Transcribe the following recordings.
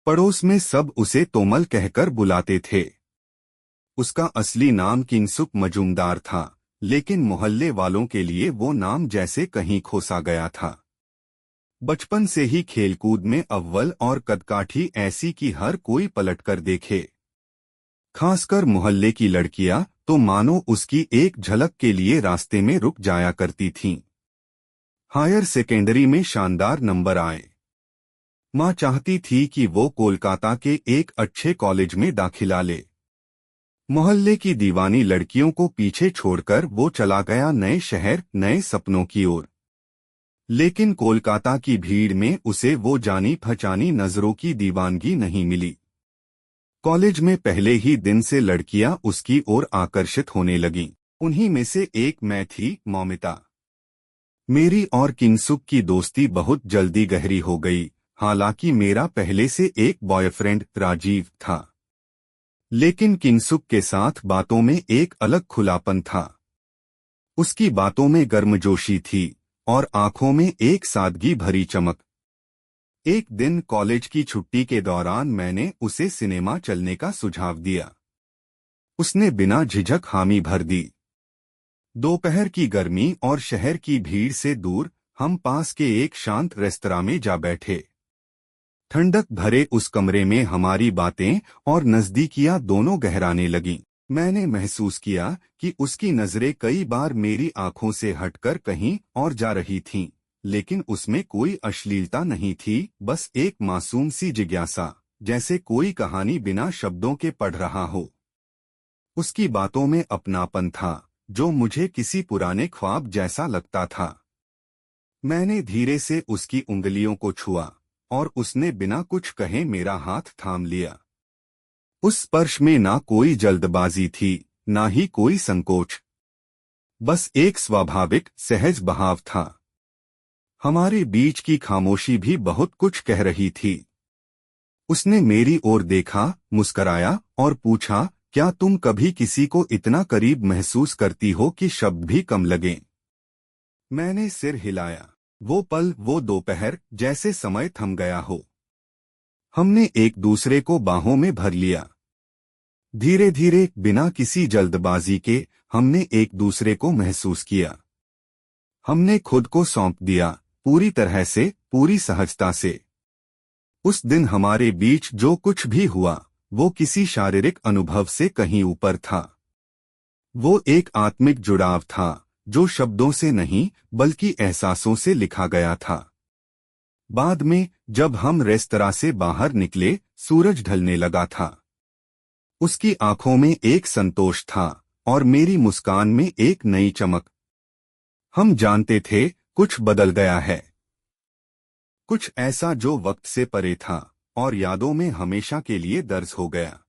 पड़ोस में सब उसे तोमल कहकर बुलाते थे। उसका असली नाम किंसुक मजूमदार था, लेकिन मोहल्ले वालों के लिए वो नाम जैसे कहीं खोसा गया था। बचपन से ही खेलकूद में अव्वल और कदकाठी ऐसी कि हर कोई पलटकर देखे। खासकर मोहल्ले की लड़कियां तो मानो उसकी एक झलक के लिए रास्ते में रुक जाया करती थीं। हायर सेकेंडरी में शानदार नंबर आए। माँ चाहती थी कि वो कोलकाता के एक अच्छे कॉलेज में दाखिला ले। मोहल्ले की दीवानी लड़कियों को पीछे छोड़कर वो चला गया नए शहर, नए सपनों की ओर। लेकिन कोलकाता की भीड़ में उसे वो जानी पहचानी नजरों की दीवानगी नहीं मिली। कॉलेज में पहले ही दिन से लड़कियां उसकी ओर आकर्षित होने लगीं। उन्हीं में से एक मैं थी, मौमिता। मेरी और किंसुक की दोस्ती बहुत जल्दी गहरी हो गई। हालांकि मेरा पहले से एक बॉयफ्रेंड राजीव था, लेकिन किंसुक के साथ बातों में एक अलग खुलापन था। उसकी बातों में गर्मजोशी थी और आंखों में एक सादगी भरी चमक। एक दिन कॉलेज की छुट्टी के दौरान मैंने उसे सिनेमा चलने का सुझाव दिया। उसने बिना झिझक हामी भर दी। दोपहर की गर्मी और शहर की भीड़ से दूर हम पास के एक शांत रेस्तरां में जा बैठे। ठंडक भरे उस कमरे में हमारी बातें और नजदीकियां दोनों गहराने लगीं। मैंने महसूस किया कि उसकी नजरें कई बार मेरी आंखों से हटकर कहीं और जा रही थीं, लेकिन उसमें कोई अश्लीलता नहीं थी, बस एक मासूम सी जिज्ञासा, जैसे कोई कहानी बिना शब्दों के पढ़ रहा हो। उसकी बातों में अपनापन था जो मुझे किसी पुराने ख्वाब जैसा लगता था। मैंने धीरे से उसकी उंगलियों को छुआ और उसने बिना कुछ कहे मेरा हाथ थाम लिया। उस स्पर्श में ना कोई जल्दबाजी थी, ना ही कोई संकोच, बस एक स्वाभाविक सहज बहाव था। हमारे बीच की खामोशी भी बहुत कुछ कह रही थी। उसने मेरी ओर देखा, मुस्कराया और पूछा, क्या तुम कभी किसी को इतना करीब महसूस करती हो कि शब्द भी कम लगें? मैंने सिर हिलाया। वो पल, वो दोपहर, जैसे समय थम गया हो। हमने एक दूसरे को बाहों में भर लिया। धीरे धीरे, बिना किसी जल्दबाजी के, हमने एक दूसरे को महसूस किया। हमने खुद को सौंप दिया, पूरी तरह से, पूरी सहजता से। उस दिन हमारे बीच जो कुछ भी हुआ, वो किसी शारीरिक अनुभव से कहीं ऊपर था। वो एक आत्मिक जुड़ाव था जो शब्दों से नहीं बल्कि एहसासों से लिखा गया था। बाद में जब हम रेस्तरां से बाहर निकले, सूरज ढलने लगा था। उसकी आंखों में एक संतोष था और मेरी मुस्कान में एक नई चमक। हम जानते थे कुछ बदल गया है, कुछ ऐसा जो वक्त से परे था और यादों में हमेशा के लिए दर्ज हो गया।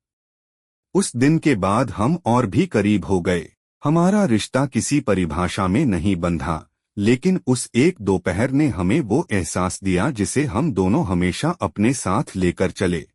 उस दिन के बाद हम और भी करीब हो गए। हमारा रिश्ता किसी परिभाषा में नहीं बंधा, लेकिन उस एक दोपहर ने हमें वो एहसास दिया जिसे हम दोनों हमेशा अपने साथ लेकर चले।